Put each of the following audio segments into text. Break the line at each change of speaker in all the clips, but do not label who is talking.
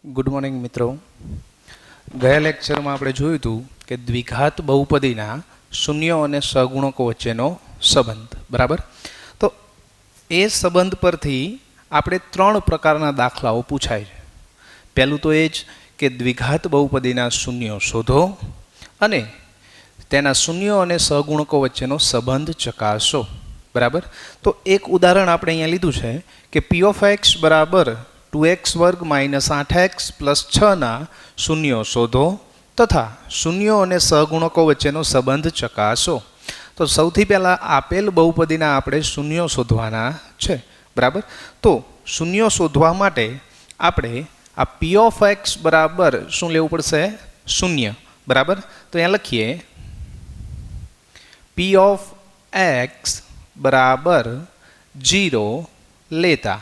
Good morning મિત્રો. ગયા લેક્ચરમાં આપણે જોયું હતું કે દ્વિઘાત બહુપદીના શૂન્યો અને સહગુણકો વચ્ચેનો સંબંધ, બરાબર. તો એ સંબંધ પરથી આપણે ત્રણ પ્રકારના દાખલાઓ પૂછાય છે. પહેલું તો એ જ કે દ્વિઘાત બહુપદીના શૂન્યો શોધો અને તેના શૂન્યો અને સહગુણકો વચ્ચેનો સંબંધ ચકાસો, બરાબર. તો એક ઉદાહરણ આપણે અહીંયા લીધું છે કે પી ઓફ એક્સ બરાબર 2x વર્ગ માઇનસ 8x પ્લસ 6ના શૂન્યો શોધો તથા શૂન્યો અને સહગુણકો વચ્ચેનો સંબંધ ચકાસો. તો સૌથી પહેલાં આપેલ બહુપદીના આપણે શૂન્યો શોધવાના છે, બરાબર. તો શૂન્યો શોધવા માટે આપણે આ પી ઓફ એક્સ બરાબર શું લેવું પડશે? શૂન્ય, બરાબર. તો અહીંયા લખીએ પી ઓફ એક્સ બરાબર 0 લેતા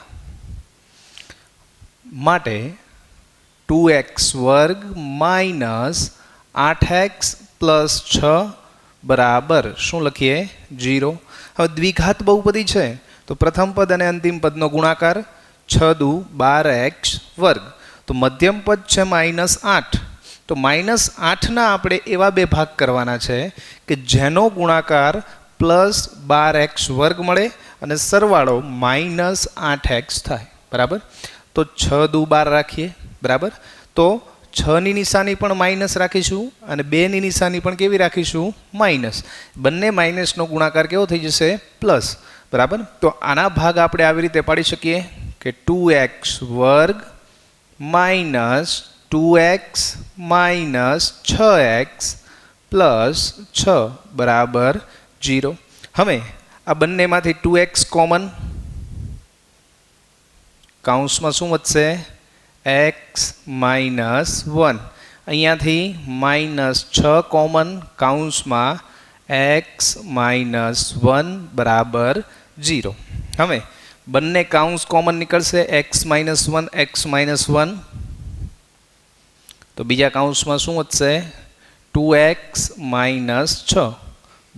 માટે 2x વર્ગ માઇનસ 8x પ્લસ 6 બરાબર શું લખીએ? 0. હવે દ્વિઘાત બહુપદી છે તો પ્રથમ પદ અને અંતિમ પદનો ગુણાકાર 6 દુ 12x વર્ગ. તો મધ્યમ પદ છે -8. તો -8ના આપણે એવા બે ભાગ કરવાના છે કે જેનો ગુણાકાર +12x વર્ગ મળે અને સરવાળો -8x થાય, બરાબર. તો 6 દુ 12 રાખીએ, બરાબર. તો 6ની નિશાની પણ માઇનસ રાખીશું અને 2ની નિશાની પણ કેવી રાખીશું? માઇનસ. બંને માઇનસનો ગુણાકાર કેવો થઈ જશે? પ્લસ, બરાબર. તો આના ભાગ આપણે આવી રીતે પાડી શકીએ કે 2x વર્ગ minus 2x minus 6x plus 6 બરાબર 0. હવે આ બંનેમાંથી 2x કોમન, કાઉન્સમાં શું વધશે? x minus 1. અહીંયાથી -6 કોમન, કાઉન્સમાં x માઇનસ 1 બરાબર 0. હવે બંને કાઉન્સ કોમન નીકળશે, x માઇનસ 1 x માઇનસ 1. તો બીજા કાઉન્સમાં શું વધશે? 2x માઇનસ 6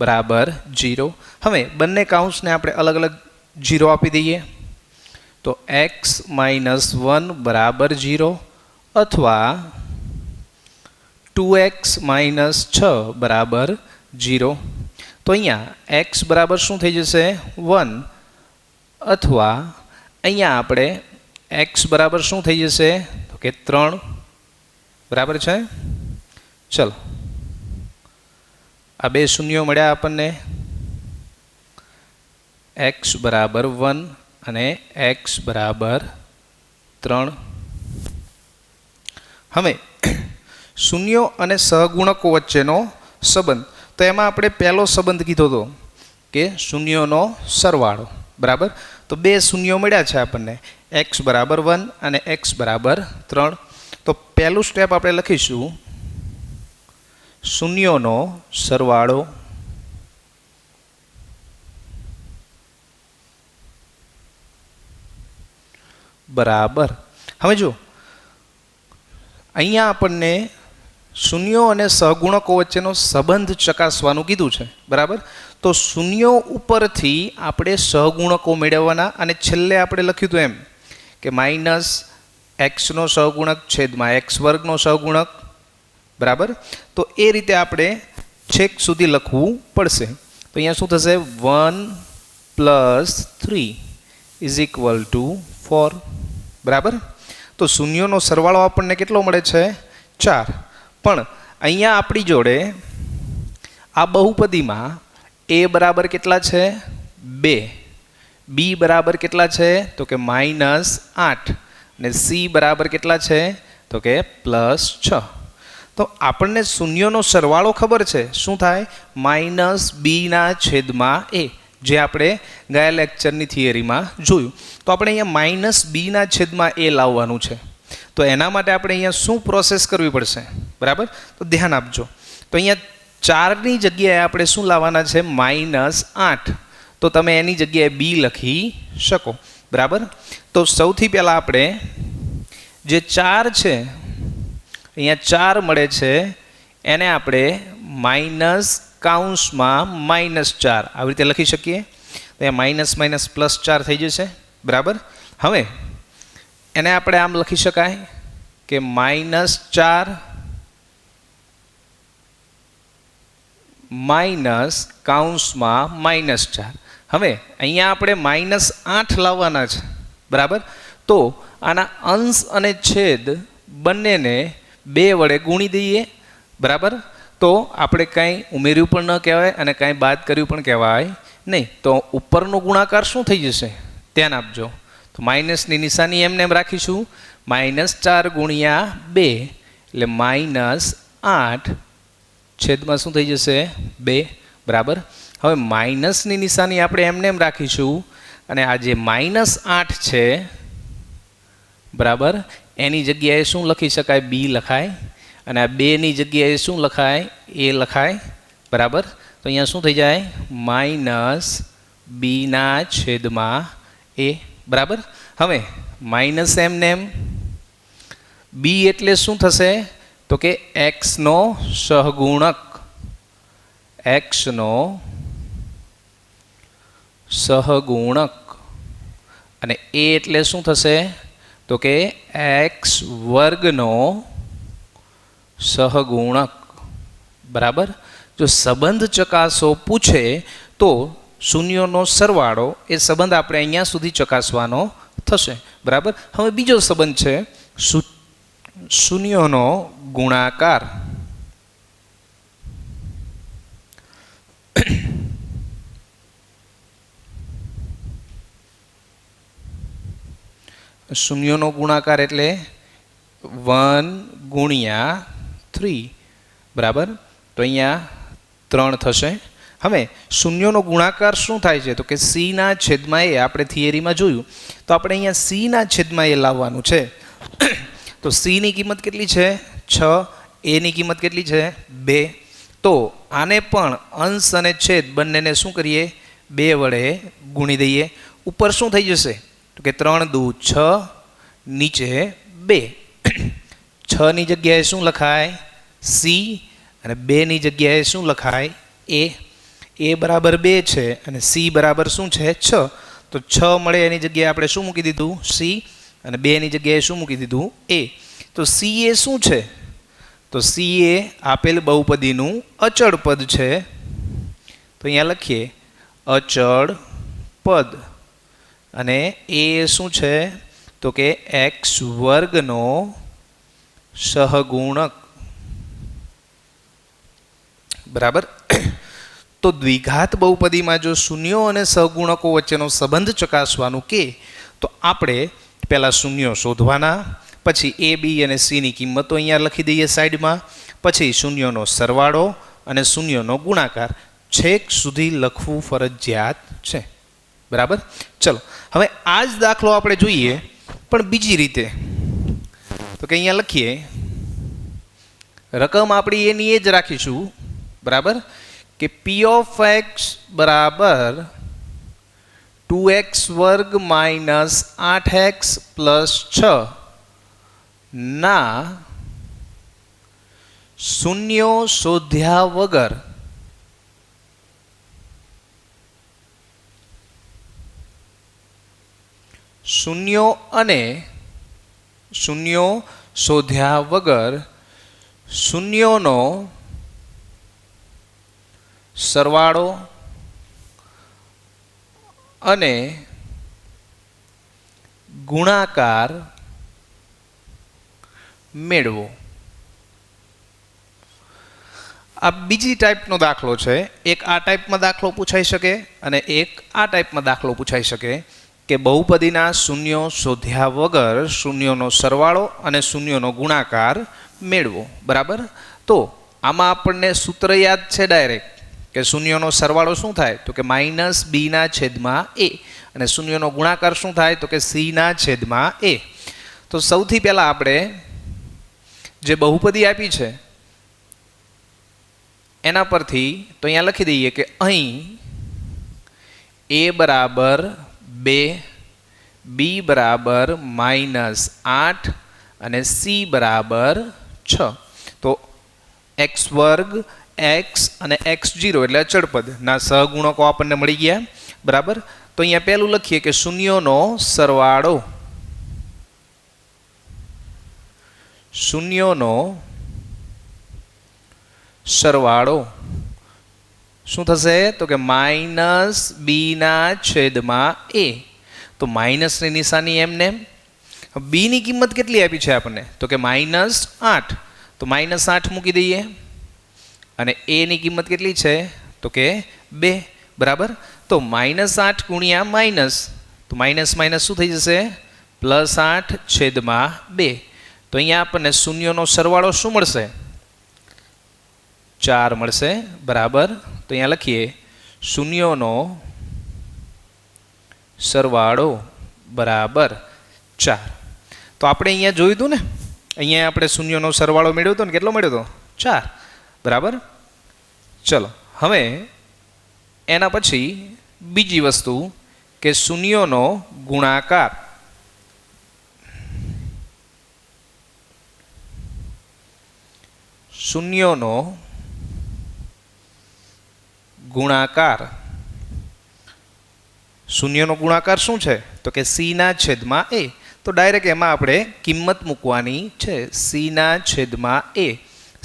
બરાબર 0. હવે બંને કાઉન્સને આપણે અલગ અલગ 0 આપી દઈએ તો x માઇનસ 1 બરાબર 0 અથવા 2x માઇનસ 6 બરાબર 0. તો અહીંયા x બરાબર શું થઈ જશે? 1 અથવા અહીંયા આપણે x બરાબર શું થઈ જશે? તો કે 3, બરાબર છે. ચલો, આ બે શૂન્યો મળ્યા આપણને, x બરાબર 1 અને x બરાબર 3. હવે શૂન્યો અને સહગુણકો વચ્ચેનો સંબંધ, તો એમાં આપણે પહેલો સંબંધ કીધો હતો કે શૂન્યોનો સરવાળો, બરાબર. તો બે શૂન્યો મળ્યા છે આપણને, x બરાબર 1 અને x બરાબર 3. તો પહેલું સ્ટેપ આપણે લખીશું શૂન્યોનો સરવાળો બરાબર. હવે જો અહીંયા આપણને શૂન્યો અને સહગુણકો વચ્ચેનો સંબંધ ચકાસવાનું કીધું છે, બરાબર. તો શૂન્યો ઉપરથી આપણે સહગુણકો મેળવવાના અને છેલ્લે આપણે લખ્યું હતું એમ કે માઇનસ એક્સનો સહગુણક છેદમાં x વર્ગનો સહગુણક, બરાબર. તો એ રીતે આપણે છેક સુધી લખવું પડશે. તો અહીંયા શું થશે? 1 + 3 = 4, બરાબર. તો શૂન્યોનો સરવાળો આપણને કેટલો મળે છે? 4. પણ અહીંયા આપણી જોડે આ બહુપદીમાં a બરાબર કેટલા છે? 2, b બરાબર કેટલા છે? તો કે -8 અને c બરાબર કેટલા છે? તો કે +6. તો આપણને શૂન્યોનો સરવાળો ખબર છે, શું થાય? -b/a, જે આપણે ગયા લેક્ચરની થિયરીમાં જોયું. તો આપણે અહીંયા -b/a લાવવાનું છે. તો એના માટે આપણે અહીંયા શું પ્રોસેસ કરવી પડશે, બરાબર? તો ધ્યાન આપજો. તો અહીંયા 4ની જગ્યાએ આપણે શું લાવવાના છે? -8. તો તમે એની જગ્યાએ b લખી શકો, બરાબર. તો સૌથી પહેલાં આપણે જે 4 છે, અહીંયા 4 મળે છે, એને આપણે માઇનસ કાઉન્સમાં -4 આવી રીતે લખી શકીએ. તો અહીંયા -+ +4 થઈ જશે, બરાબર. હવે એને આપણે આમ લખી શકાય કે -4 માઇનસ કૌંસમાં -4. હવે અહીંયા આપણે -8 લાવવાના છે, બરાબર. તો આના અંશ અને છેદ બંનેને 2 વડે ગુણી દઈએ, બરાબર. તો આપણે કાંઈ ઉમેર્યું પણ ન કહેવાય અને કાંઈ બાદ કર્યું પણ કહેવાય નહીં. તો ઉપરનો ગુણાકાર શું થઈ જશે? ધ્યાન આપજો. તો માઇનસની નિશાની એમને એમ રાખીશું. -4 ગુણ્યા 2 એટલે -8 છેદમાં શું થઈ જશે? 2, બરાબર. હવે માઇનસની નિશાની આપણે એમને એમ રાખીશું અને આ જે -8 છે, બરાબર, એની જગ્યાએ શું લખી શકાય? b લખાય. અને આ 2ની જગ્યાએ શું લખાય? a લખાય, બરાબર. તો અહીંયા શું થઈ જાય? -b/a, બરાબર. હવે માઇનસ એમને એમ, b એટલે શું થશે? તો કે x નો સહગુણક, x નો સહગુણક. અને a એટલે શું થશે? તો કે x વર્ગનો સહગુણક, બરાબર. જો સંબંધ ચકાસો પૂછે તો શૂન્યોનો સરવાળો, એ સંબંધ આપણે અહીંયા સુધી ચકાસવાનો થશે, બરાબર. હવે બીજો સંબંધ છે શૂન્યોનો ગુણાકાર. શૂન્યોનો ગુણાકાર એટલે 1 ગુણ્યા 3, બરાબર. તો અહીંયા 3 થશે. હવે શૂન્યોનો ગુણાકાર શું થાય છે? તો કે c/a. આપણે થિયરીમાં જોયું. તો આપણે અહીંયા c/a લાવવાનું છે. તો c ની કિંમત કેટલી છે? 6. a ની કિંમત કેટલી છે? 2. તો આને પણ અંશ અને છેદ બંનેને શું કરીએ? 2 વડે ગુણી દઈએ. ઉપર શું થઈ જશે? તો કે 3 દુ 6, નીચે 2. 6 ની જગ્યાએ શું લખાય? c. અને 2 ની જગ્યાએ શું લખાય? a. a બરાબર 2 છે અને c બરાબર શું છે? 6. તો 6 મળે એની જગ્યાએ આપણે શું મૂકી દીધું? c. અને 2 ની જગ્યાએ શું મૂકી દીધું? a. તો c એ શું છે? તો c એ આપેલ બહુપદીનું અચળ પદ છે. તો અહીંયા લખીએ અચળ પદ. અને a શું છે? તો કે x વર્ગનો સહગુણક, બરાબર. તો દ્વિઘાત બહુપદીમાં જો શૂન્યો અને સહગુણકો વચ્ચેનો સંબંધ ચકાસવાનું કે તો આપણે પહેલાં શૂન્યો શોધવાના, પછી a, b અને c ની કિંમતો અહીંયા લખી દઈએ સાઈડમાં, પછી શૂન્યોનો સરવાળો અને શૂન્યોનો ગુણાકાર છેક સુધી લખવું ફરજિયાત છે, બરાબર. ચલો હવે આ જ દાખલો આપણે જોઈએ પણ બીજી રીતે. તો કે અહીંયા લખીએ રકમ આપણી એની એ જ રાખીશું, બરાબર, કે p ઓફ x બરાબર 2x વર્ગ માઇનસ 8x પ્લસ 6 ના શૂન્યો શોધ્યા વગર શૂન્યો શોધ્યા વગર શૂન્યોનો સરવાળો અને ગુણાકાર મેળવો. આ બીજી ટાઈપનો દાખલો છે. એક આ ટાઈપમાં દાખલો પૂછાઈ શકે અને એક આ ટાઈપમાં દાખલો પૂછાઈ શકે કે બહુપદીના શૂન્યો શોધ્યા વગર શૂન્યોનો સરવાળો અને શૂન્યોનો ગુણાકાર મેળવો, બરાબર. તો આમાં આપણને સૂત્ર યાદ છે ડાયરેક્ટ કે શૂન્યોનો સરવાળો શું થાય? તો કે -b/a અને શૂન્યોનો ગુણાકાર શું થાય? તો કે c/a. તો સૌથી પહેલાં આપણે જે બહુપદી આપી છે એના પરથી તો અહીંયા લખી દઈએ કે અહીં a બરાબર 2, b બરાબર -8 અને c બરાબર 6. તો x વર્ગ, x અને x0 એટલે અચળ પદના સહગુણકો આપણને મળી ગયા, બરાબર. તો અહીંયા પહેલું લખીએ કે શૂન્યોનો સરવાળો, શૂન્યોનો સરવાળો શું થશે તો કે માઇનસ બીના છેદમાં એ. તો માઇનસની નિશાની એમને બીની કિંમત કેટલી આપી છે આપણને તો કે -8. તો -8 મૂકી દઈએ અને એની કિંમત કેટલી છે તો કે 2 બરાબર. તો -8 ગુણ્યા માઇનસ તો માઇનસ માઇનસ શું થઈ જશે +8 છેદમાં 2. તો અહીંયા આપણને શૂન્યનો સરવાળો શું મળશે 4 મળશે બરાબર. તો અહીંયા લખીએ શૂન્યોનો સરવાળો બરાબર 4. તો આપણે અહીંયા જોયું હતું ને અહીંયા આપણે શૂન્યનો સરવાળો મેળવ્યો હતો ને કેટલો મળ્યો હતો 4 બરાબર. ચલો હવે એના પછી બીજી વસ્તુ કે શૂન્યોનો ગુણાકાર. શૂન્યોનો ગુણાકાર. શૂન્યનો ગુણાકાર શું છે તો કે c/a. તો ડાયરેક્ટ એમાં આપણે કિંમત મૂકવાની છે c/a.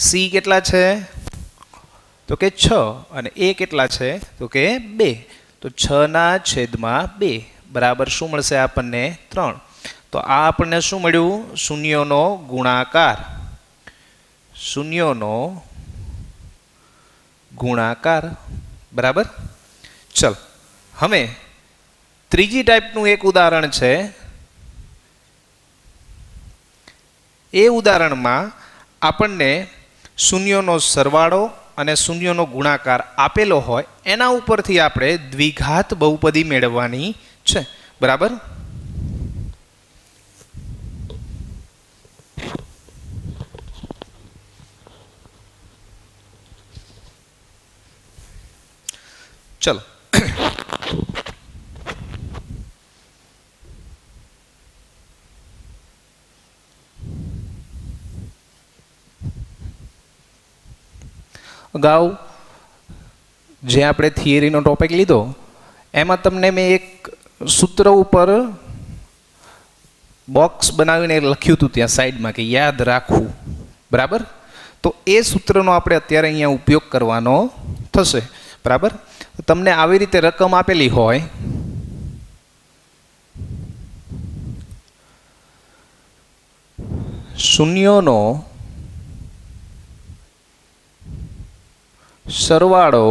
c કેટલા છે તો કે 6 અને a કેટલા છે તો કે 2. તો 6/2 બરાબર શું મળશે આપણને 3. તો આ આપણને શું મળ્યું શૂન્યોનો ગુણાકાર. શૂન્યોનો ગુણાકાર બરાબર. ચલ હવે ત્રીજી ટાઈપનું એક ઉદાહરણ છે. એ ઉદાહરણમાં આપણને શૂન્યોનો સરવાળો અને શૂન્યનો ગુણાકાર આપેલો હોય એના ઉપરથી આપણે દ્વિઘાત બહુપદી મેળવવાની છે બરાબર. ચલો અગાઉ જે આપણે થિયરીનો ટોપિક લીધો એમાં તમને મેં એક સૂત્ર ઉપર બોક્સ બનાવીને લખ્યું હતું ત્યાં સાઈડમાં કે યાદ રાખવું બરાબર. તો એ સૂત્રનો આપણે અત્યારે અહીંયા ઉપયોગ કરવાનો થશે બરાબર. તમને આવી રીતે રકમ આપેલી હોય શૂન્યોનો સરવાળો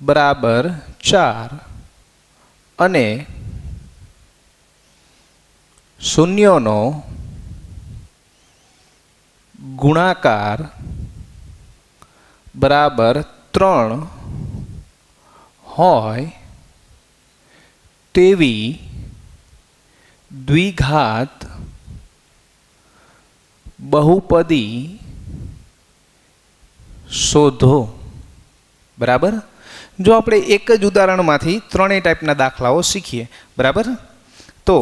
બરાબર 4 અને શૂન્યોનો ગુણાકાર બરાબર 3 હોય તેવી દ્વિઘાત બહુપદી શોધો બરાબર. જો આપણે એક જ ઉદાહરણમાંથી ત્રણેય ટાઈપના દાખલાઓ શીખીએ બરાબર. તો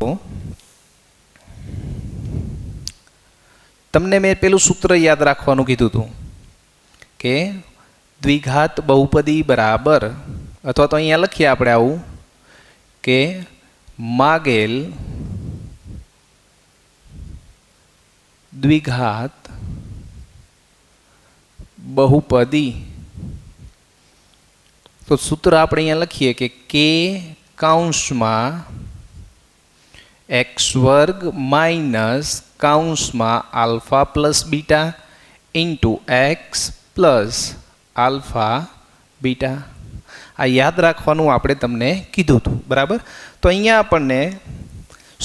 તમને મેં પેલું સૂત્ર યાદ રાખવાનું કીધું હતું કે દ્વિઘાત બહુપદી બરાબર અથવા તો અહીંયા લખીએ આપણે આવું કે માગેલ દ્વિઘાત બહુપદી. તો સૂત્ર આપણે અહીંયા લખીએ કે k કૌંસમાં x² માઇનસ કૌંસમાં alpha plus beta into x plus alpha beta. આ યાદ રાખવાનું આપણે તમને કીધું હતું બરાબર. તો અહીંયા આપણને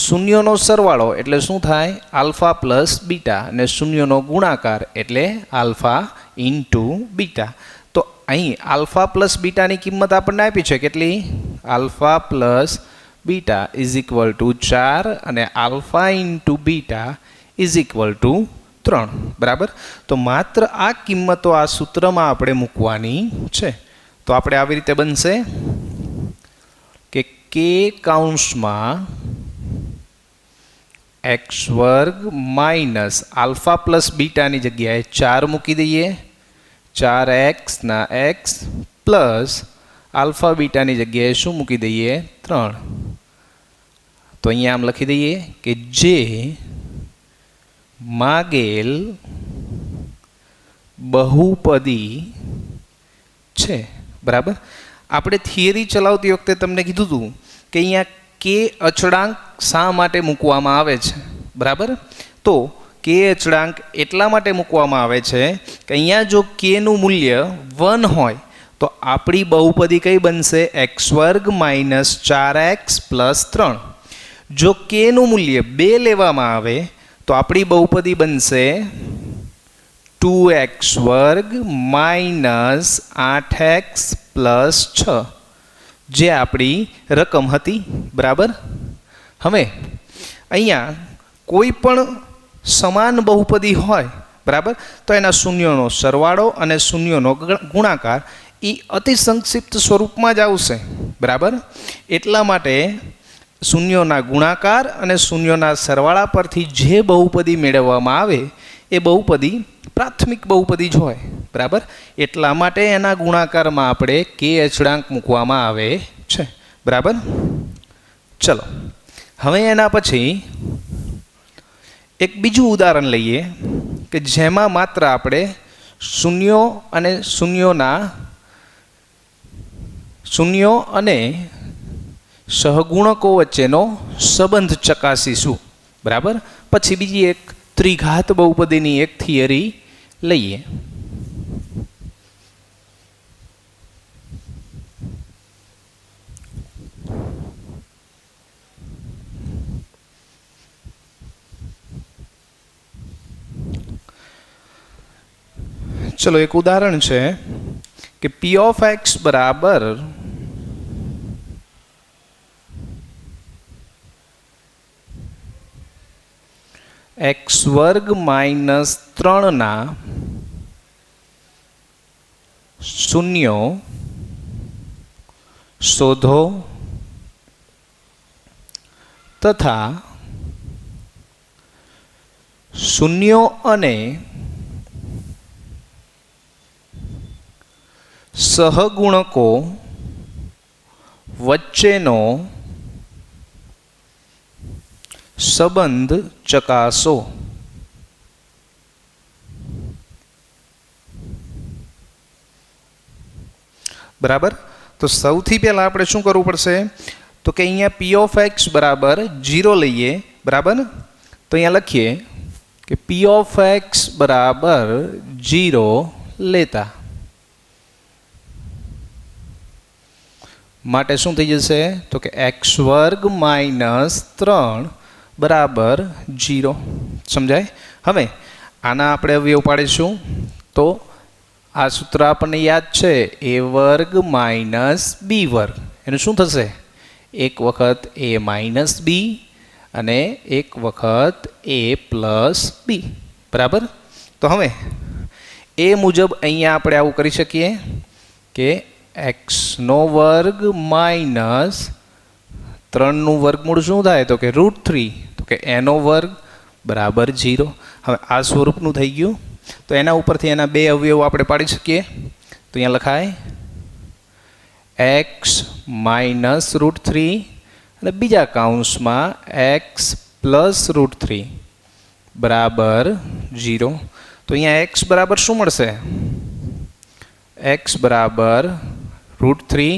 શૂન્યનો સરવાળો એટલે શું થાય આલ્ફા પ્લસ બીટા અને શૂન્યનો ગુણાકાર એટલે આલ્ફા ઇન્ટુ બીટા. તો અહીં આલ્ફા પ્લસ બીટાની કિંમત આપણને આપી છે કેટલી alpha plus beta is equal to 4 અને alpha into beta is equal to 3 બરાબર. તો માત્ર આ કિંમતો આ સૂત્રમાં આપણે મૂકવાની છે. તો આપણે આવી રીતે બનશે કે k કૌંસમાં x² માઇનસ આલ્ફા પ્લસ બીટાની જગ્યાએ 4 મૂકી દઈએ 4x ના x પ્લસ આલ્ફા બીટાની જગ્યાએ શું મૂકી દઈએ 3. તો અહીંયા આમ લખી દઈએ કે જે માગેલ બહુપદી છે. બરાબર. આપણે થિયરી ચલાવતી વખતે તમને કીધું હતું કે અહીંયા કે અચળાંક શા માટે મૂકવામાં આવે છે. બરાબર. તો કે અચળાંક એટલા માટે મૂકવામાં આવે છે કે અહીંયા જો કેનું મૂલ્ય 1 હોય તો આપણી બહુપદી કઈ બનશે? x² - 4x + 3. જો કેનું મૂલ્ય 2 લેવામાં આવે તો આપણી બહુપદી બનશે 2x² - 8x + 6, જે આપણી રકમ હતી. બરાબર. હવે અહીંયા કોઈ પણ સમાન બહુપદી હોય, બરાબર, તો એના શૂન્યોનો સરવાળો અને શૂન્યોનો ગુણાકાર એ અતિ સંક્ષિપ્ત સ્વરૂપમાં જ આવશે. બરાબર. એટલા માટે શૂન્યોના ગુણાકાર અને શૂન્યોના સરવાળા પરથી જે બહુપદી મેળવવામાં આવે એ બહુપદી પ્રાથમિક બહુપદી જ હોય. બરાબર. એટલા માટે એના ગુણાકારમાં આપણે કે અચળાંક મૂકવામાં આવે છે. બરાબર. ચલો હવે એના પછી એક બીજું ઉદાહરણ લઈએ કે જેમાં માત્ર આપણે શૂન્યો અને સહગુણકો વચ્ચેનો સંબંધ ચકાસીશું. બરાબર. પછી બીજી એક ત્રિઘાત બહુપદીની એક થિયરી લઈએ. ચલો એક ઉદાહરણ છે કે p of x બરાબર x² - 3 ના શૂન્યો શોધો તથા શૂન્યો અને સહગુણકો વચ્ચેનો સંબંધ ચકાસો. બરાબર. તો સૌથી પહેલા આપણે શું કરવું પડશે? તો કે અહીંયા p of x બરાબર 0 લઈએ. બરાબર. તો અહીંયા લખીએ કે p of x બરાબર 0 લેતા માટે શું થઈ જશે? તો કે x² - 3 બરાબર 0. સમજાય? હવે આના આપણે અવયવ પાડીશું. તો આ સૂત્ર આપણને યાદ છે, a² - b². એનું શું થશે? એક વખત a - b અને એક વખત a + b. બરાબર. તો હવે એ મુજબ અહીંયા આપણે આવું કરી શકીએ કે x² - 3 નું વર્ગમૂળ શું થાય? તો કે √3. તો કે a² બરાબર 0. હવે આ સ્વરૂપનું થઈ ગયું. તો એના ઉપરથી એના બે અવયવો આપણે પાડી શકીએ. તો અહીંયા લખાય x - √3 અને બીજા કૌંસમાં x + √3 બરાબર 0. તો અહીંયા x બરાબર શું મળશે? x બરાબર √3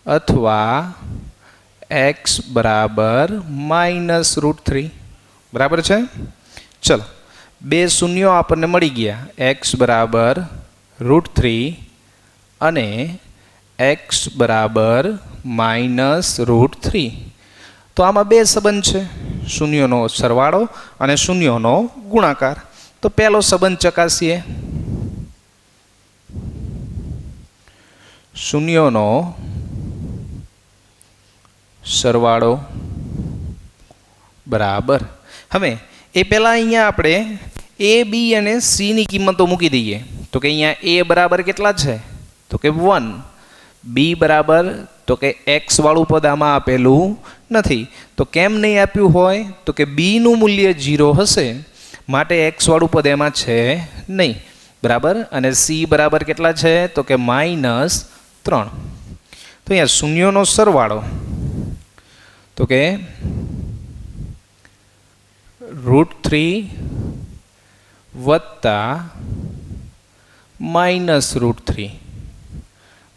અથવા x બરાબર -√3. બરાબર છે. ચલો બે શૂન્યો આપણને મળી ગયા, x બરાબર √3 અને x બરાબર -√3. તો આમાં બે સંબંધ છે, શૂન્યોનો સરવાળો અને શૂન્યોનો ગુણાકાર. તો પહેલો સંબંધ ચકાસીએ. શૂન્યોનો સરવાળો બરાબર. હવે એ પહેલાં અહીંયા આપણે a, b અને c ની કિંમતો મૂકી દઈએ. તો કે અહીંયા a બરાબર કેટલા છે? તો કે 1. b બરાબર તો કે x વાળું પદ આમાં આપેલું નથી. તો કેમ નહીં આપ્યું હોય? તો કે b નું મૂલ્ય 0 હશે માટે x વાળું પદ એમાં છે નહીં. બરાબર. અને c બરાબર કેટલા છે? તો કે -3. તો અહીંયા શૂન્યોનો સરવાળો તો કે √3 વત્તા -√3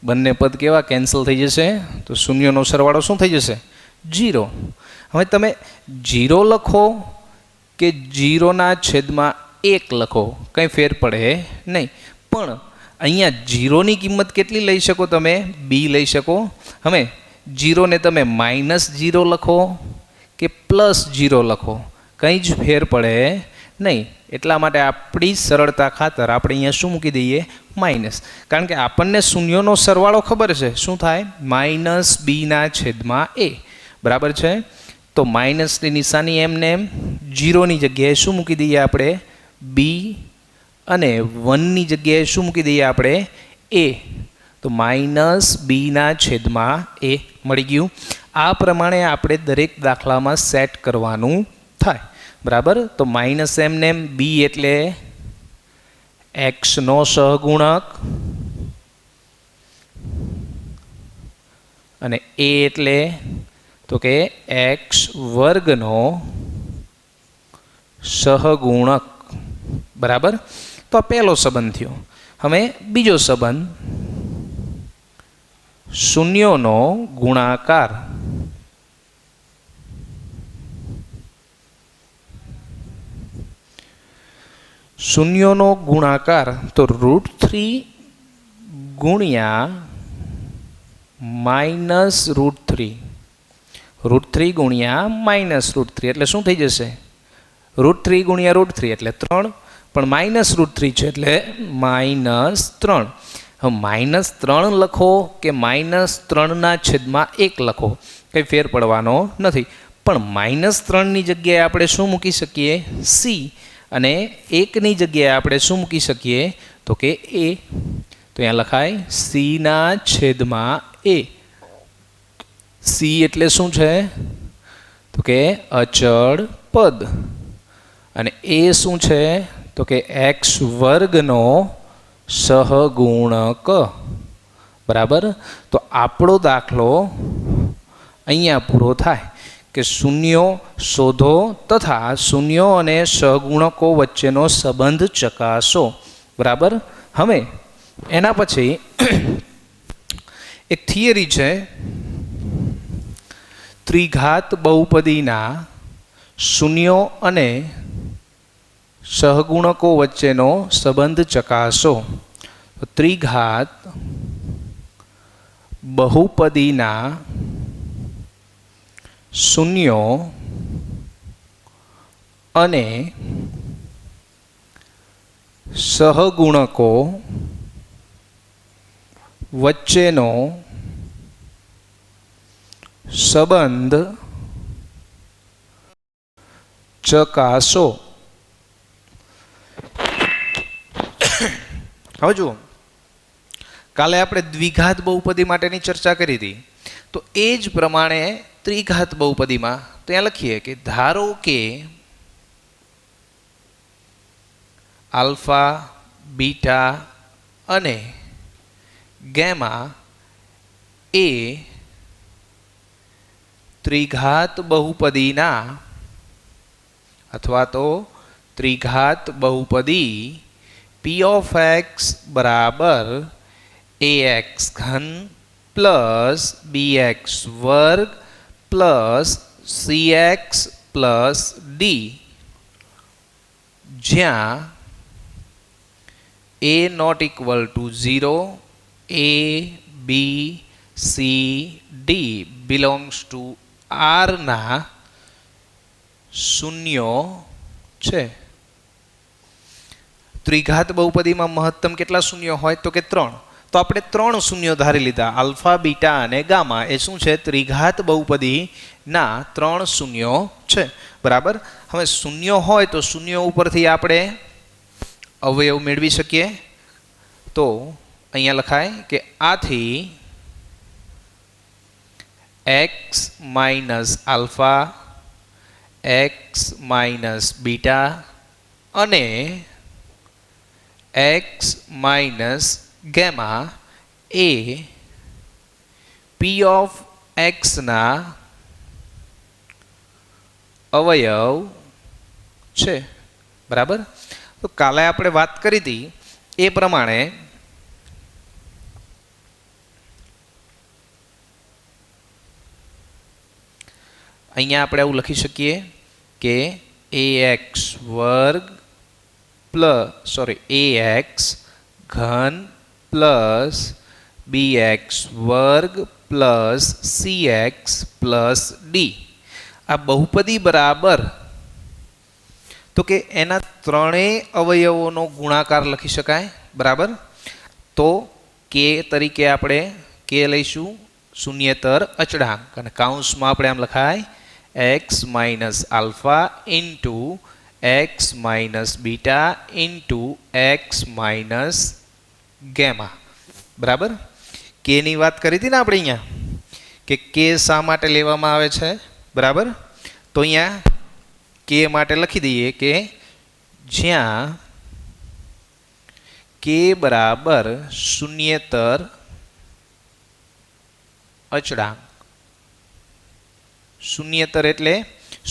બંને પદ કેવા કેન્સલ થઈ જશે તો શૂન્યનો સરવાળો શું થઈ જશે 0. હવે તમે 0 લખો કે 0/1 લખો કંઈ ફેર પડે નહીં, પણ અહીંયા 0ની કિંમત કેટલી લઈ શકો તમે? b લઈ શકો. હવે 0ને તમે -0 લખો કે +0 લખો કંઈ જ ફેર પડે નહીં. એટલા માટે આપણી સરળતા ખાતર આપણે અહીંયા શું મૂકી દઈએ? માઇનસ. કારણ કે આપણને શૂન્યનો સરવાળો ખબર છે શું થાય? -b/a બરાબર છે. તો માઇનસની નિશાની એમને એમ 0ની જગ્યાએ શું મૂકી દઈએ આપણે? b અને 1ની જગ્યાએ શું મૂકી દઈએ આપણે? a. તો -b/a મળી ગયું. આ પ્રમાણે આપણે દરેક દાખલામાં સેટ કરવાનું થાય. બરાબર. તો માઇનસ એમને એમ b એટલે x નો સહગુણક અને a એટલે તો કે x² નો સહગુણક. બરાબર. તો આ પહેલો સંબંધ થયો. હવે બીજો સંબંધ શૂન્યોનો ગુણાકાર. શૂન્યોનો ગુણાકાર તો √3 ગુણ્યા -√3 √3 ગુણ્યા -√3 એટલે શું થઈ જશે? √3 ગુણ્યા √3 એટલે 3, પણ -√3 છે એટલે -3. હવે -3 લખો કે -3/1 લખો કંઈ ફેર પડવાનો નથી, પણ -3ની જગ્યાએ આપણે શું મૂકી શકીએ? c. અને 1ની જગ્યાએ આપણે શું મૂકી શકીએ? તો કે a. તો અહીંયા લખાય c/a. c એટલે શું છે? તો કે અચળ પદ. અને a શું છે? તો કે x² નો સહગુણક. બરાબર. તો આપણો દાખલો અહીંયા પૂરો થાય કે શૂન્યો શોધો તથા શૂન્યો અને સહગુણકો વચ્ચેનો સંબંધ ચકાસો. બરાબર. હવે એના પછી એક થિયરી છે, ત્રિઘાત બહુપદીના શૂન્યો અને સહગુણકો વચ્ચેનો સંબંધ ચકાસો. ત્રિઘાત બહુપદીના શૂન્યો અને સહગુણકો વચ્ચેનો સંબંધ ચકાસો. હવે જુઓ, કાલે આપણે દ્વિઘાત બહુપદી માટેની ચર્ચા કરી હતી, તો એ જ પ્રમાણે ત્રિઘાત બહુપદીમાં ત્યાં લખીએ કે ધારો કે આલ્ફા, બીટા અને ગેમા એ ત્રિઘાત બહુપદીના અથવા તો ત્રિઘાત બહુપદી p of x બરાબર ax³ plus bx² plus cx plus d, જ્યાં a ≠ 0, a, b, c, d belongs to R ના શૂન્યો છે. ત્રિઘાત બહુપદીમાં મહત્તમ કેટલા શૂન્યો હોય? તો કે 3. તો આપણે 3 શૂન્યો ધારી લીધા, આલ્ફા, બીટા અને ગામા. એ શું છે? ત્રિઘાત બહુપદીના 3 શૂન્યો છે. બરાબર. હવે શૂન્યો હોય તો શૂન્યો ઉપરથી આપણે અવયવ મેળવી શકીએ. તો અહીંયા લખાય કે આથી x minus alpha, x minus beta અને x minus gamma A p of x ના અવયવ છે, બરાબર. તો કાલે આપણે વાત કરી હતી એ પ્રમાણે અહીંયા આપણે આવું લખી શકીએ કે ax વર્ગ ax ઘન પ્લસ bx વર્ગ પ્લસ cx પ્લસ d આ બહુપદી બરાબર તો કે એના ત્રણેય અવયવોનો ગુણાકાર લખી શકાય, બરાબર. તો કે તરીકે આપણે કે લઈશું શૂન્યેતર અચળાંક અને કાઉન્સમાં આપણે આમ લખાય x minus alpha into x minus beta into x minus gamma, બરાબર. કેની વાત કરી હતી ને આપણે અહીંયા કે કે શા માટે લેવામાં આવે છે, બરાબર. તો અહીંયા કે માટે લખી દઈએ કે જ્યાં કે બરાબર શૂન્યેતર અચળાંક, શૂન્યેતર એટલે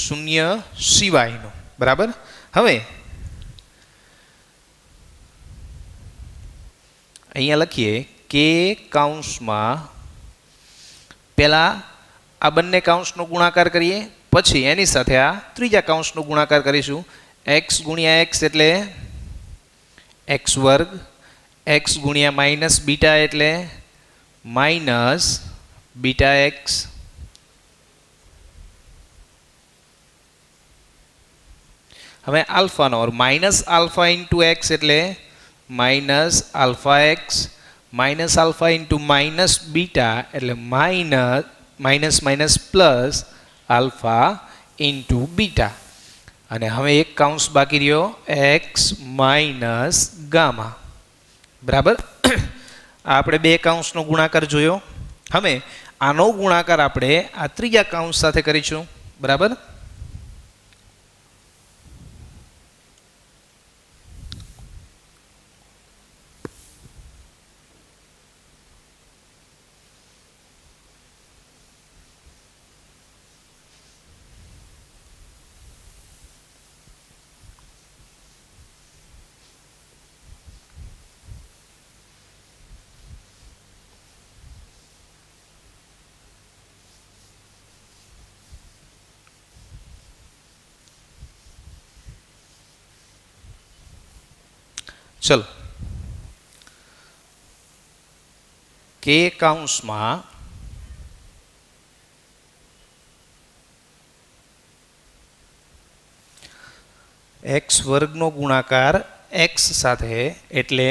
શૂન્ય સિવાયનો, બરાબર. હવે અહીંયા લખીએ કે કાઉન્સમાં પહેલા આ બંને કાઉન્સનો ગુણાકાર કરીએ, પછી એની સાથે આ ત્રીજા કાઉન્સનો ગુણાકાર કરીશું. x ગુણ્યા x એટલે x વર્ગ, x ગુણ્યા માઇનસ બીટા એટલે માઇનસ બીટા એક્સ, હવે આલ્ફાનો માઇનસ આલ્ફા ઇન્ટુ એક્સ એટલે minus alpha X, minus alpha into minus beta એટલે minus minus plus alpha into beta. અને હવે એક કાઉન્સ બાકી રહ્યો એક્સ માઇનસ ગામા, બરાબર. આપણે બે કાઉન્સનો ગુણાકાર જોયો. હવે આનો ગુણાકાર આપણે આ ત્રીજા કાઉન્સ સાથે કરીશું, બરાબર. चलो के काउंस में एक्स वर्ग नो गुणाकार एक्स साथे एटले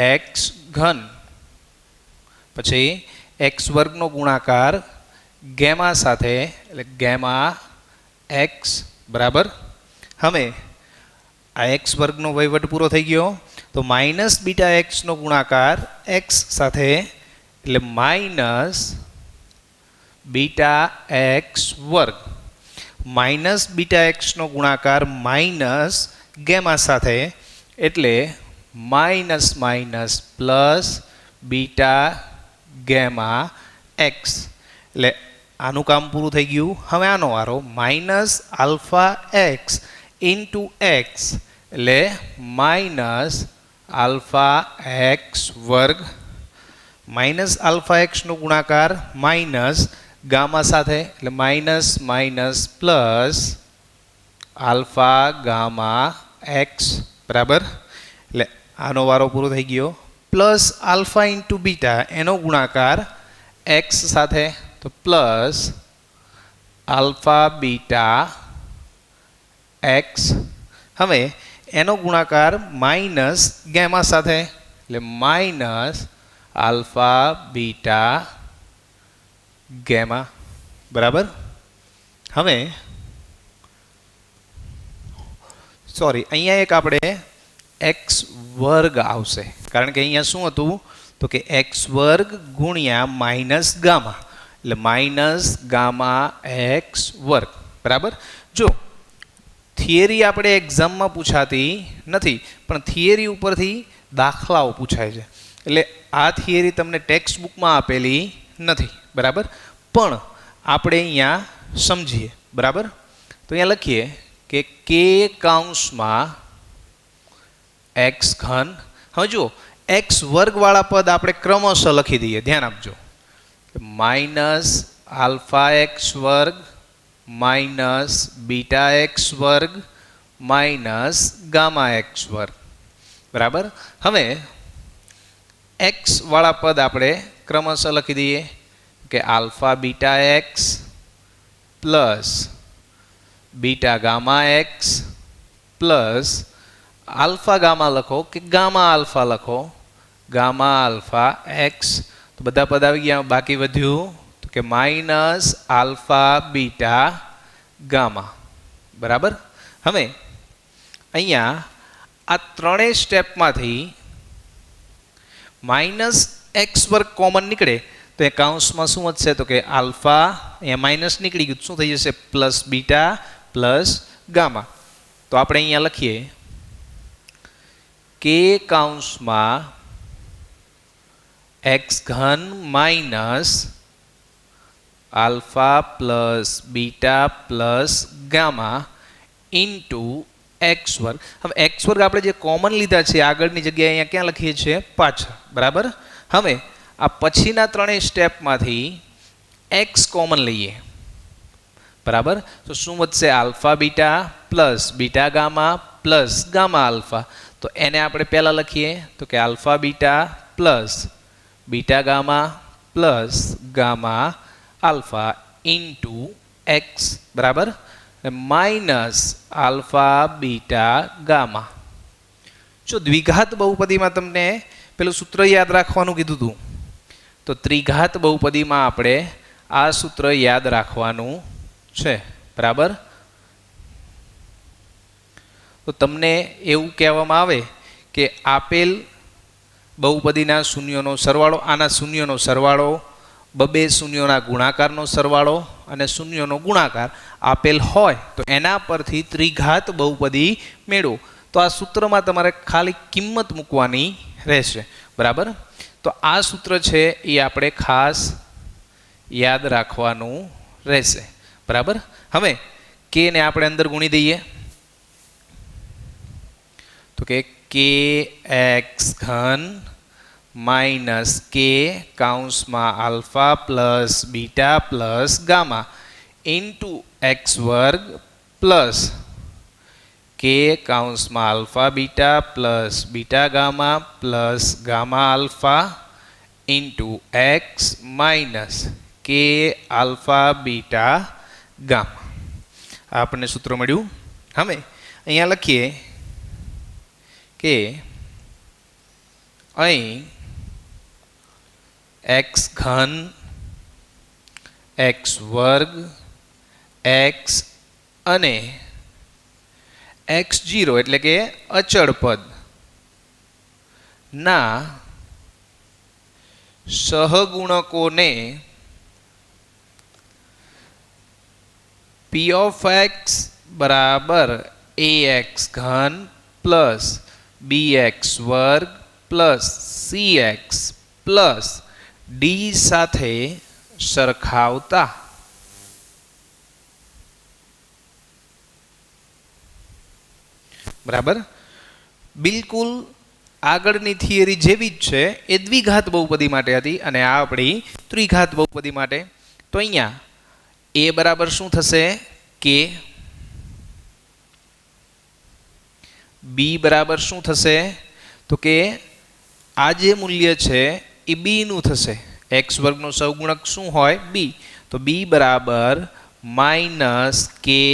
एक्स घन, पछी एक्स वर्ग नो गुणाकार गेमा साथे एटले गेमा एक्स, बराबर. हमें आ एक्स वर्ग नो वहीवट पूरो थई गयो. तो माइनस बीटा एक्स नो गुणाकार एक्स साथे એટલે માઇનસ બીટા એક્સ વર્ગ, માઇનસ બીટા એક્સનો ગુણાકાર માઇનસ ગેમા સાથે એટલે minus minus plus beta gamma x. એટલે આનું કામ પૂરું થઈ ગયું. હવે આનો વારો minus alpha x into X એટલે માઇનસ આલ્ફા એક્સ વર્ગ, માઇનસ આલ્ફા એક્સનો ગુણાકાર માઇનસ ગામા સાથે એટલે minus minus plus alpha gamma x, બરાબર. એટલે આનો વારો પૂરો થઈ ગયો. પ્લસ આલ્ફા ઇન્ટુ બીટા એનો ગુણાકાર એક્સ સાથે તો પ્લસ આલ્ફા બીટા એક્સ. હવે એનો ગુણાકાર માઇનસ ગેમા સાથે એટલે માઇનસ આલ્ફા બીટા ગેમા, બરાબર. હવે સોરી અહીંયા એક આપણે એક્સ વર્ગ આવશે, કારણ કે અહીંયા શું હતું તો કે એક્સ વર્ગ ગુણ્યા માઇનસ ગામા એટલે માઇનસ ગામા એક્સ વર્ગ, બરાબર. જો થિયરી આપણે એક્ઝામમાં પૂછાતી નથી, પણ થિયરી ઉપરથી દાખલાઓ પૂછાય છે. એટલે આ થિયરી તમને ટેક્સ્ટ બુકમાં આપેલી નથી, બરાબર, પણ આપણે અહીંયા સમજીએ, બરાબર. તો અહીંયા લખીએ કે કે કૌંસમાં એક્સ ઘન. હવે જુઓ એક્સ વર્ગવાળા પદ આપણે ક્રમશઃ લખી દઈએ, ધ્યાન આપજો. માઇનસ આલ્ફા એક્સ વર્ગ માઇનસ બીટા એક્સ વર્ગ માઇનસ ગામા એક્સ વર્ગ, બરાબર. હવે એક્સ વાળા પદ આપણે ક્રમશઃ લખી દઈએ કે alpha beta x plus beta gamma x plus alpha gamma લખો કે ગામા આલ્ફા લખો, ગામા આલ્ફા એક્સ. તો બધા પદ આવી ગયા. બાકી વધ્યું તો કે માઇનસ આલ્ફા બીટા ગામા, બરાબર. હવે અહીંયા આ ત્રણેય સ્ટેપમાંથી માઇનસ એક્સ વર્ગ કોમન નીકળે તો એ કૌંસમાં શું વધશે તો કે આલ્ફા, અહીંયા માઇનસ નીકળી ગયું, શું થઈ જશે પ્લસ બીટા પ્લસ ગામા. તો આપણે અહીંયા લખીએ કે કૌંસમાં એક્સ ઘન minus alpha plus beta plus gamma into X વર્ગ. હવે એક્સ વર્ગ આપણે જે કોમન લીધા છે આગળની જગ્યાએ અહીંયા ક્યાં લખીએ છીએ પાછળ, બરાબર. હવે આ પછીના ત્રણેય સ્ટેપમાંથી એક્સ કોમન લઈએ, બરાબર. તો શું વધશે alpha beta plus beta gamma plus gamma alpha. તો એને આપણે પહેલાં લખીએ તો કે alpha beta plus beta gamma plus gamma alpha into X, બરાબર. Minus alpha beta gamma. જો દ્વિઘાત બહુપદીમાં તમને પેલું સૂત્ર યાદ રાખવાનું કીધું હતું, તો ત્રિઘાત બહુપદીમાં આપણે આ સૂત્ર યાદ રાખવાનું છે, બરાબર. તો તમને એવું કહેવામાં આવે કે આપેલ બહુપદીના શૂન્યોનો સરવાળો, આના શૂન્યોનો સરવાળો, બબે શૂન્યોના ગુણાકારનો સરવાળો અને શૂન્યોનો ગુણાકાર આપેલ હોય તો એના પરથી ત્રિઘાત બહુપદી મેળવો. તો આ સૂત્રમાં તમારે ખાલી કિંમત મૂકવાની રહેશે, બરાબર. તો આ સૂત્ર છે એ આપણે ખાસ યાદ રાખવાનું રહેશે, બરાબર. હવે કે ને આપણે અંદર ગુણી દઈએ તો કે એક્સ ઘન માઇનસ કે કૌંસમાં alpha plus beta plus gamma into X વર્ગ પ્લસ કે કૌંસમાં alpha beta plus beta gamma plus gamma alpha into X minus કે આલ્ફા બીટા ગામા. આપણને સૂત્ર મળ્યું. હવે અહીંયા લખીએ કે અહીં એક્સ ઘન એક્સ વર્ગ એક્સ અને x0 એટલે કે અચળ પદ ના સહગુણકોને p of x બરાબર ax ઘન પ્લસ bx વર્ગ પ્લસ cx પ્લસ d સાથે સરખાવતા બરાબર. બિલકુલ આગળની થિયરી જેવી જ છે, એ દ્વિઘાત બહુપદી માટે હતી અને આ આપણી ત્રિઘાત બહુપદી માટે. તો અહીંયા a બરાબર શું થશે કે, b બરાબર શું થશે તો કે આ જે મૂલ્ય છે એ b નું થશે. એક્સ વર્ગનો સહગુણક શું હોય b, તો b બરાબર માઇનસ કે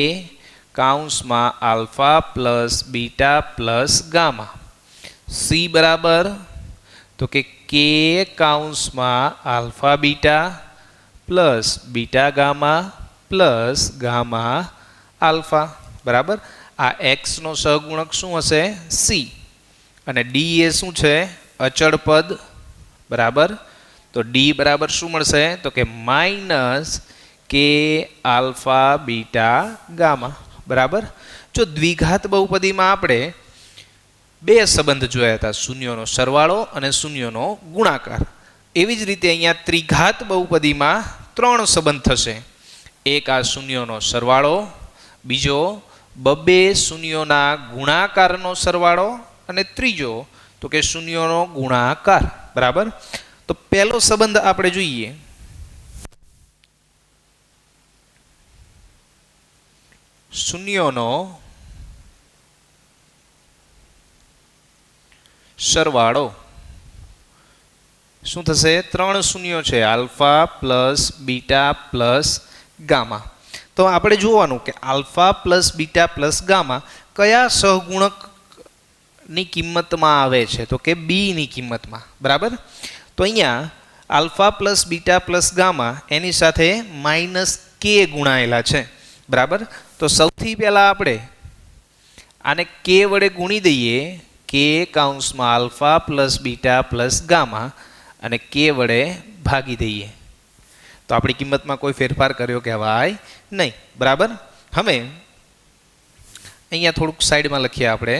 કૌંસમાં alpha plus beta plus gamma. c બરાબર તો કે કૌંસમાં alpha beta plus beta gamma plus gamma alpha, બરાબર. આ એક્સ નો સહગુણક શું હશે c અને d એ શું છે અચળ પદ, બરાબર. તો d બરાબર શું મળશે તો કે માઇનસ કે આલ્ફા બીટા ગામા, બરાબર. જો દ્વિઘાત બહુપદીમાં આપણે બે સંબંધ જોયા હતા, શૂન્યોનો સરવાળો અને શૂન્યોનો ગુણાકાર. એવી જ રીતે અહીંયા ત્રિઘાત બહુપદીમાં ત્રણ સંબંધ થશે. એક આ શૂન્યોનો સરવાળો, બીજો બબે શૂન્યોના ગુણાકારનો સરવાળો અને ત્રીજો તો કે શૂન્યોનો ગુણાકાર. બરાબર. તો પહેલો સંબંધ આપણે જોઈએ. શૂન્યોનો સરવાળો શું થશે? 3 શૂન્યો છે, alpha plus beta plus gamma. તો આપણે જોવાનું કે alpha plus beta plus gamma કયા સહગુણકની કિંમતમાં આવે છે? તો કે બી ની કિંમતમાં. બરાબર. તો અહીંયા alpha plus beta plus gamma એની સાથે માઇનસ કે ગુણાયેલા છે. બરાબર. તો સૌથી પહેલાં આપણે આને કે વડે ગુણી દઈએ, કે કૌંસમાં alpha plus beta plus gamma, અને કે વડે ભાગી દઈએ તો આપણી કિંમતમાં કોઈ ફેરફાર કર્યો કહેવાય નહીં. બરાબર. હવે અહીંયા થોડુંક સાઈડમાં લખીએ આપણે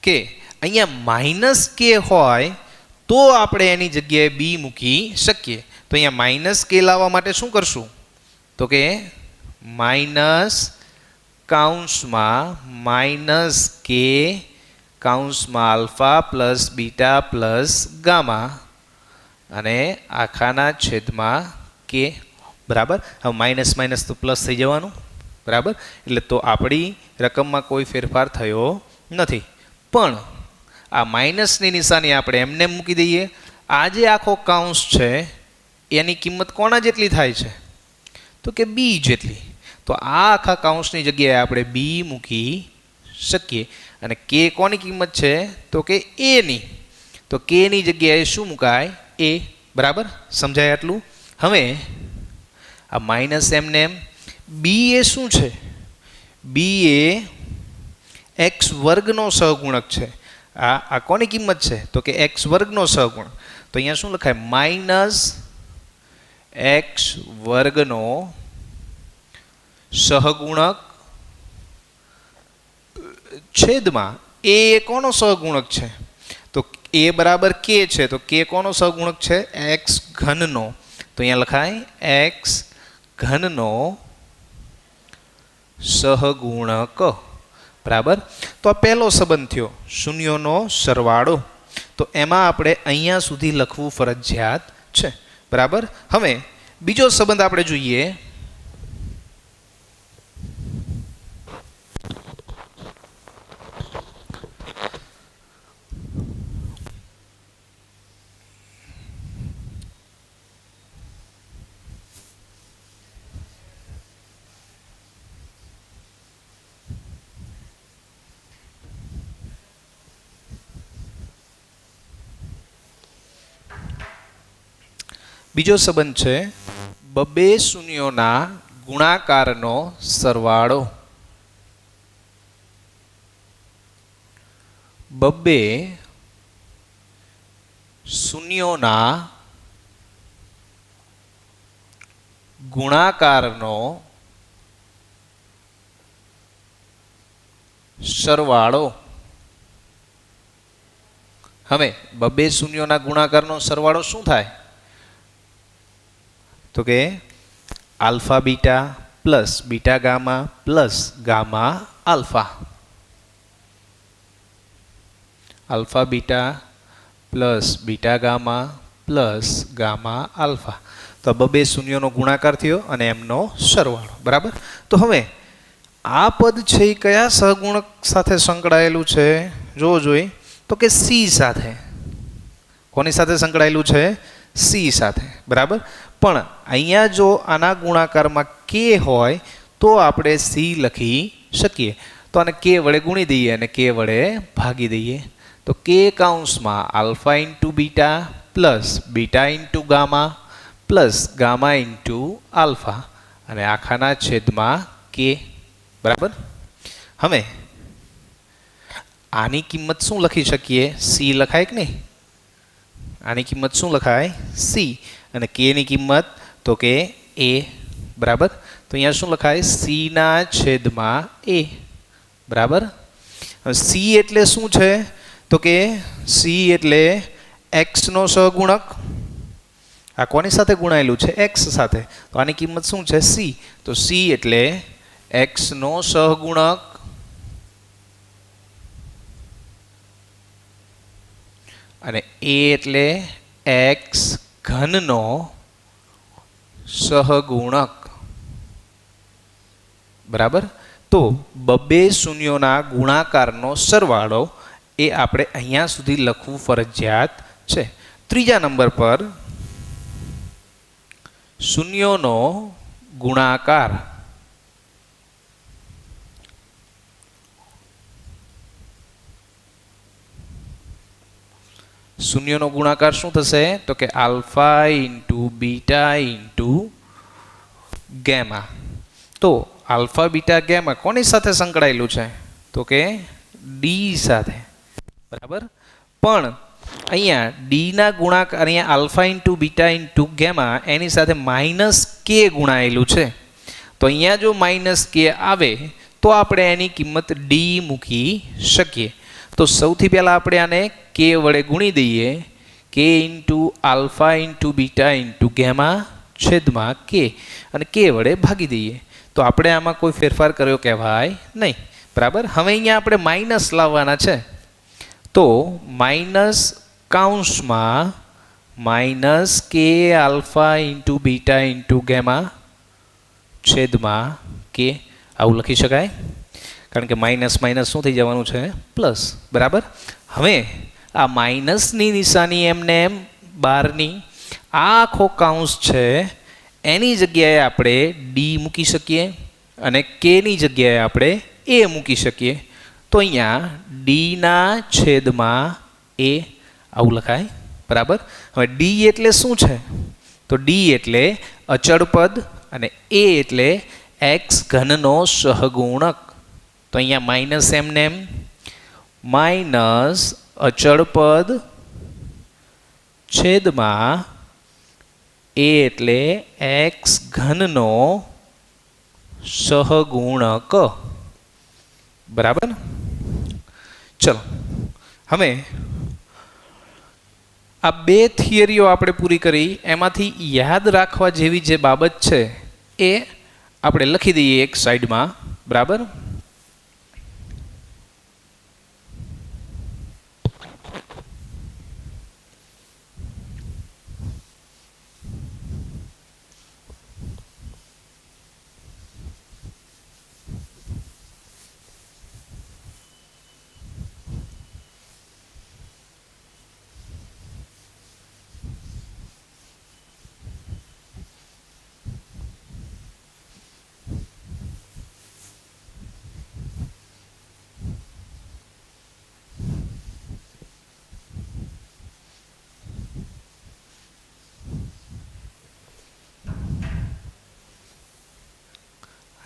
કે અહીંયા માઇનસ કે હોય તો આપણે એની જગ્યાએ બી મૂકી શકીએ. તો અહીંયા માઇનસ કે લાવવા માટે શું કરશું? તો કે માઇનસ કૌંસમાં માઇનસ કે કૌંસમાં alpha plus beta plus gamma અને આખાના છેદમાં કે. બરાબર. હવે માઇનસ માઇનસ તો પ્લસ થઈ જવાનું. બરાબર. એટલે તો આપણી રકમમાં કોઈ ફેરફાર થયો નથી. પણ આ માઇનસની નિશાની આપણે એમને મૂકી દઈએ. આ જે આખો કૌંસ છે એની કિંમત કોના જેટલી થાય છે? તો કે બી જેટલી. તો આ આખા કૌંસની જગ્યાએ આપણે બી મૂકી શકીએ. અને કે કોની કિંમત છે? તો કે એની. તો કે ની જગ્યાએ શું મુકાય? એ. બરાબર. સમજાય આટલું? હવે આ માઇનસ એમને એમ. બી એ શું છે? બી એ એક્સ વર્ગનો સહગુણક છે. આ કોની કિંમત છે? તો કે એક્સ વર્ગનો સહગુણક. તો અહીંયા શું લખાય? માઇનસ એક્સ વર્ગનો સહગુણક છેદમાં એ કોનો સહગુણક છે? તો એ બરાબર કે છે. તો કે કોનો સહગુણક છે? એક્સ ઘનનો. તો અહીંયા લખાય એક્સ ઘનનો સહગુણક. બરાબર. તો આ પહેલો સંબંધ થયો શૂન્યોનો સરવાળો. તો એમાં આપણે અહીંયા સુધી લખવું ફરજિયાત છે. બરાબર. હવે બીજો સંબંધ આપણે જોઈએ. બીજો સંબંધ છે બબે શૂન્યોના ગુણાકારનો સરવાળો. બબે શૂન્યોના ગુણાકારનો સરવાળો. હવે બબે શૂન્યોના ગુણાકારનો સરવાળો શું થાય? તો કે alpha beta plus beta gamma plus gamma alpha. Alpha beta plus beta gamma plus gamma alpha. તો બબે શૂન્યનો ગુણાકાર થયો અને એમનો સરવાળો. બરાબર. તો હવે આ પદ છે એ કયા સહગુણક સાથે સંકળાયેલું છે? જોવો જોઈએ. તો કે સી સાથે. કોની સાથે સંકળાયેલું છે? સી સાથે. બરાબર. પણ અહીંયા જો આના ગુણાકારમાં કે હોય તો આપણે સી લખી શકીએ. તો આને કે વડે ગુણી દઈએ અને કે વડે ભાગી દઈએ. તો કે કૌંસમાં alpha into beta plus beta into gamma plus gamma into alpha અને આખાના છેદમાં કે. બરાબર. હવે આની કિંમત શું લખી શકીએ? સી લખાય કે નહીં? આની કિંમત શું લખાય? સી. અને કે ની કિંમત તો કે એ. બરાબર. તો અહીંયા શું લખાય? સી ના છેદમાં એ. બરાબર. સી એટલે શું છે? તો કે સી એટલે એક્સ નો સહગુણક. આ કોની સાથે ગુણાયેલું છે? એક્સ સાથે. તો આની કિંમત શું છે? સી. તો સી એટલે એક્સ નો સહગુણક અને એ એટલે એક્સ ઘનનો સહગુણક. બરાબર. તો બબે શૂન્યોના ગુણાકારનો સરવાળો એ આપણે અહીંયા સુધી લખવું ફરજિયાત છે. ત્રીજા નંબર પર શૂન્યોનો ગુણાકાર. શૂન્યનો ગુણાકાર શું થશે? તો કે alpha into beta into gamma. તો આલ્ફા બીટા ગેમા કોની સાથે સંકળાયેલું છે? તો કે ડી સાથે. બરાબર. પણ અહીંયા ડીના ગુણાકાર, અહીંયા alpha into beta into gamma એની સાથે માઇનસ કે ગુણાયેલું છે. તો અહીંયા જો માઇનસ કે આવે તો આપણે એની કિંમત ડી મૂકી શકીએ. તો સૌથી પહેલાં આપણે આને કે વડે ગુણી દઈએ. K into alpha into beta into gamma છેદમાં કે, અને કે વડે ભાગી દઈએ. તો આપણે આમાં કોઈ ફેરફાર કર્યો કહેવાય નહીં. બરાબર. હવે અહીંયા આપણે માઇનસ લાવવાના છે. તો માઇનસ કાઉન્સમાં માઇનસ કે alpha into beta into gamma છેદમાં કે, આવું લખી શકાય. કારણ કે માઇનસ માઇનસ શું થઈ જવાનું છે? પ્લસ. બરાબર. હવે આ માઇનસની નિશાની એમને એમ બારની આ આખો કાઉન્સ છે એની જગ્યાએ આપણે ડી મૂકી શકીએ અને કેની જગ્યાએ આપણે એ મૂકી શકીએ. તો અહીંયા ડીના છેદમાં એ આવું લખાય. બરાબર. હવે ડી એટલે શું છે? તો ડી એટલે અચળ પદ અને એ એટલે એક્સ ઘનનો સહગુણક. તો અહીંયા માઇનસ એમને એમ માઇનસ અચળ પદ છેદમાં એ એટલે એક્સ ઘનનો સહગુણક. બરાબર. ચલો હવે આ બે થિયરીઓ આપણે પૂરી કરી. એમાંથી યાદ રાખવા જેવી જે બાબત છે એ આપણે લખી દઈએ એક સાઈડમાં. બરાબર.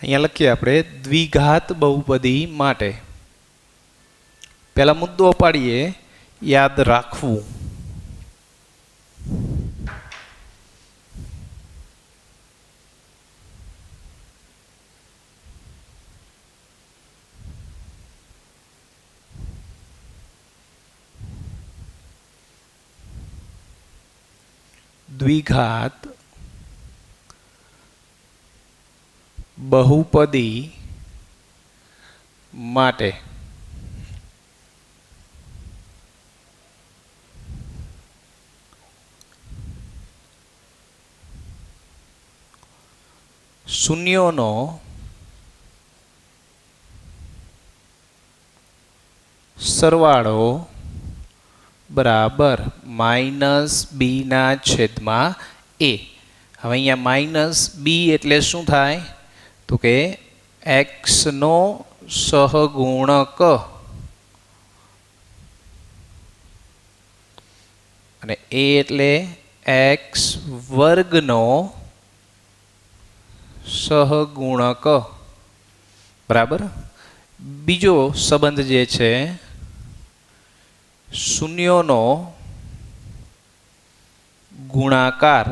અહીંયા લખીએ આપણે દ્વિઘાત બહુપદી માટે. પહેલા મુદ્દો પાડીએ, યાદ રાખવું. દ્વિઘાત બહુપદી માટે શૂન્યોનો સરવાળો બરાબર માઇનસ બીના છેદમાં એ. હવે અહીંયા માઇનસ બી એટલે શું થાય? તો કે એક્સનો સહગુણક અને એ એટલે એક્સ વર્ગનો સહગુણક. બરાબર. બીજો સંબંધ જે છે શૂન્યોનો ગુણાકાર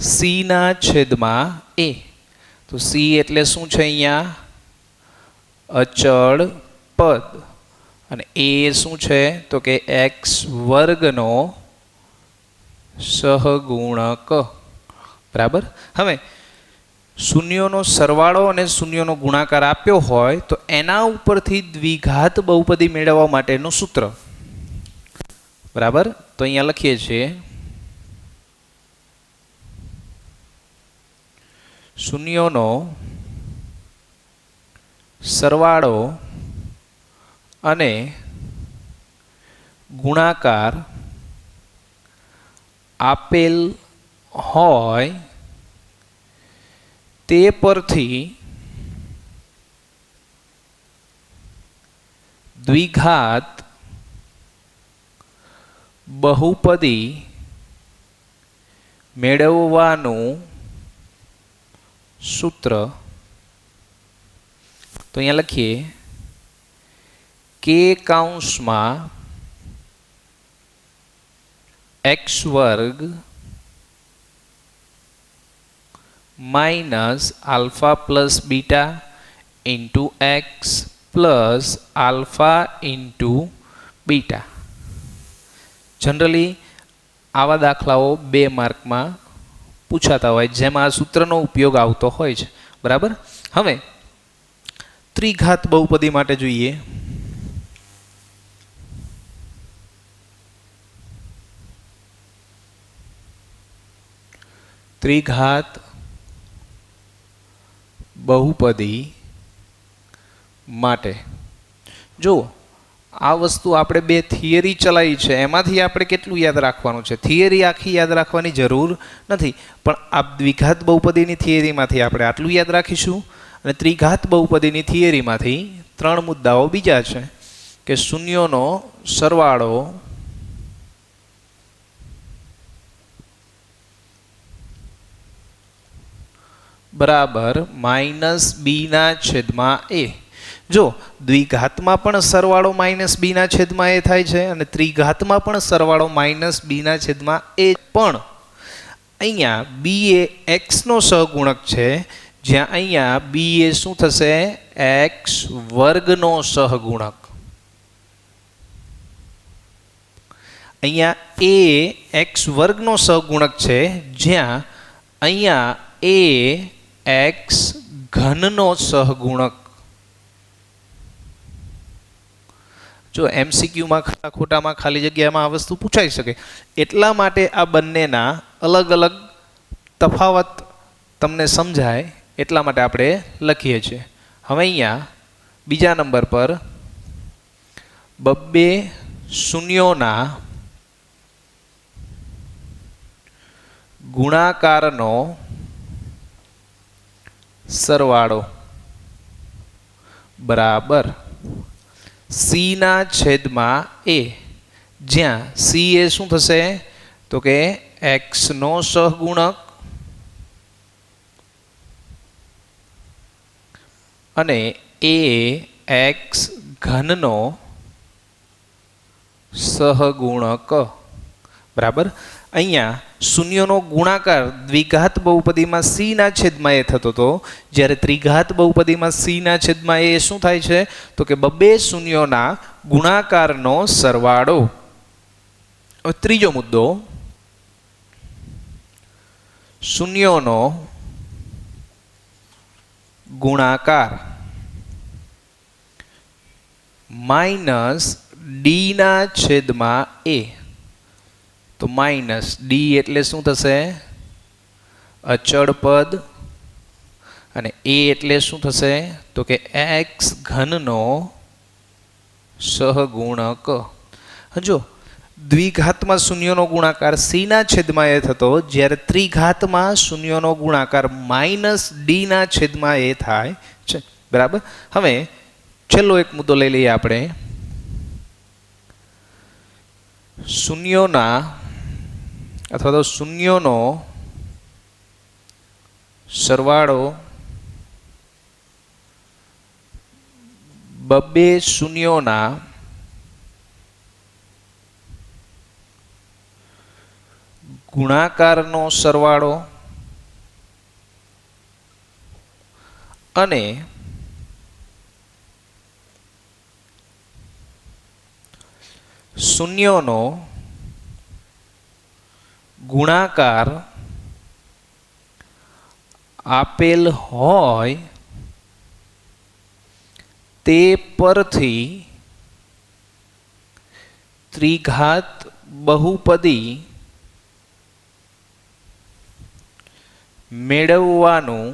સી ના છેદમાં એ. તો સી એટલે શું છે? અહીંયા અચળ પદ અને એ શું છે? તો કે એક્સ વર્ગનો સહગુણક. બરાબર. હવે શૂન્યોનો સરવાળો અને શૂન્યોનો ગુણાકાર આપ્યો હોય તો એના ઉપરથી દ્વિઘાત બહુપદી મેળવવા માટેનું સૂત્ર. બરાબર, તો અહીંયા લખીએ છીએ શૂન્યોનો સરવાળો અને ગુણાકાર આપેલ હોય તે પરથી દ્વિઘાત બહુપદી મેળવવાનું સૂત્ર. તો અહીંયા લખીએ કે કૌંસમાં x વર્ગ minus alpha plus beta into x plus alpha into beta. Generally આવા દાખલાઓ 2 માર્કમાં પૂછાતા હોય જેમાં આ સૂત્રનો ઉપયોગ આવતો હોય છે. બરાબર, હવે ત્રિઘાત બહુપદી માટે જોઈએ. ત્રિઘાત બહુપદી માટે જો આ વસ્તુ આપણે 2 થિયરી ચલાવી છે એમાંથી આપણે કેટલું યાદ રાખવાનું છે? થિયરી આખી યાદ રાખવાની જરૂર નથી, પણ આ દ્વિઘાત બહુપદીની થિયરીમાંથી આપણે આટલું યાદ રાખીશું. અને ત્રિઘાત બહુપદીની થિયરીમાંથી 3 મુદ્દાઓ બીજા છે કે શૂન્યોનો સરવાળો બરાબર માઇનસ બી ના છેદમાં એ. જો દ્વિઘાતમાં પણ સરવાળો માઇનસ બી ના છેદમાં એ થાય છે અને ત્રિઘાતમાં પણ સરવાળો માઇનસ બી ના છેદમાં એ, પણ અહીંયા બી એ એક્સનો સહગુણક છે, જ્યાં અહીંયા બી એ શું થશે? એક્સ વર્ગનો સહગુણક. અહીંયા એ એક્સ વર્ગનો સહગુણક છે, જ્યાં અહીંયા એ એક્સ ઘનનો સહગુણક. જો એમસીક્યુમાં ખરા ખોટામાં ખાલી જગ્યામાં આ વસ્તુ પૂછાઈ શકે, એટલા માટે આ બંનેના અલગ અલગ તફાવત તમને સમજાય એટલા માટે આપણે લખીએ છીએ. હવે અહીંયા બીજા નંબર પર બબ્બે શૂન્યોના ગુણાકારનો સરવાળો બરાબર સી ના છેદમાં એ, જ્યાં સી એ શું થશે? તો કે એક્સ નો સહગુણક અને એ એક્સ ઘનનો સહગુણક. બરાબર, અહીંયા શૂન્યનો ગુણાકાર દ્વિઘાત બહુપદીમાં સી ના છેદમાં એ થતો હતો, જ્યારે ત્રિઘાત બહુપદીમાં સી ના છેદમાં એ શું થાય છે? તો કે બબ્બે શૂન્યોના ગુણાકારનો સરવાળો. ત્રીજો મુદ્દો, શૂન્યોનો ગુણાકાર માઇનસ ડી ના છેદમાં એ. તો માઇનસ ડી એટલે શું થશે? અચળ પદ. અને એ એટલે શું થશે? તો કે એક્સ ઘનનો સહગુણક. જો દ્વિઘાતમાં શૂન્યનો ગુણાકાર સી ના છેદમાં એ થતો, જ્યારે ત્રિઘાતમાં શૂન્યનો ગુણાકાર માઇનસ ડી ના છેદમાં એ થાય છે. બરાબર, હવે છેલ્લો એક મુદ્દો લઈ લઈએ આપણે. શૂન્યોના અથવા તો શૂન્યોનો સરવાળો બબ્બે શૂન્યોના ગુણાકારનો સરવાળો અને શૂન્યોનો ગુણાકાર આપેલ હોય તે પરથી ત્રિઘાત બહુપદી મેળવવાનું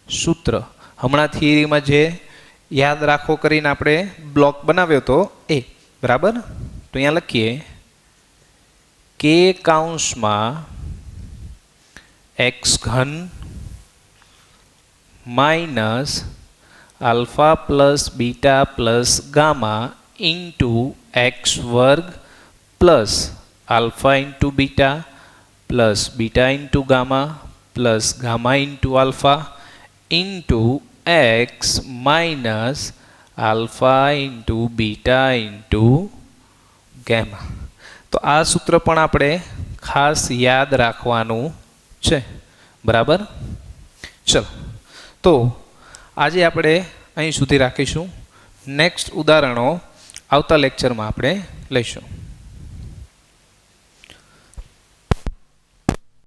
સૂત્ર. હમણાં થિયરીમાં જે યાદ રાખો કરીને આપણે બ્લોક બનાવ્યો હતો એ બરાબર. તો અહીંયા લખીએ કે કૌંસમાં એક્સ ઘન minus alpha plus beta plus gamma into X વર્ગ plus alpha into beta plus beta into gamma plus gamma into alpha into X minus alpha into beta into gamma. તો આ સૂત્ર પણ આપણે ખાસ યાદ રાખવાનું છે બરાબર. ચલો તો આજે આપણે અહીં સુધી રાખીશું. નેક્સ્ટ ઉદાહરણો આવતા લેક્ચરમાં આપણે લઈશું.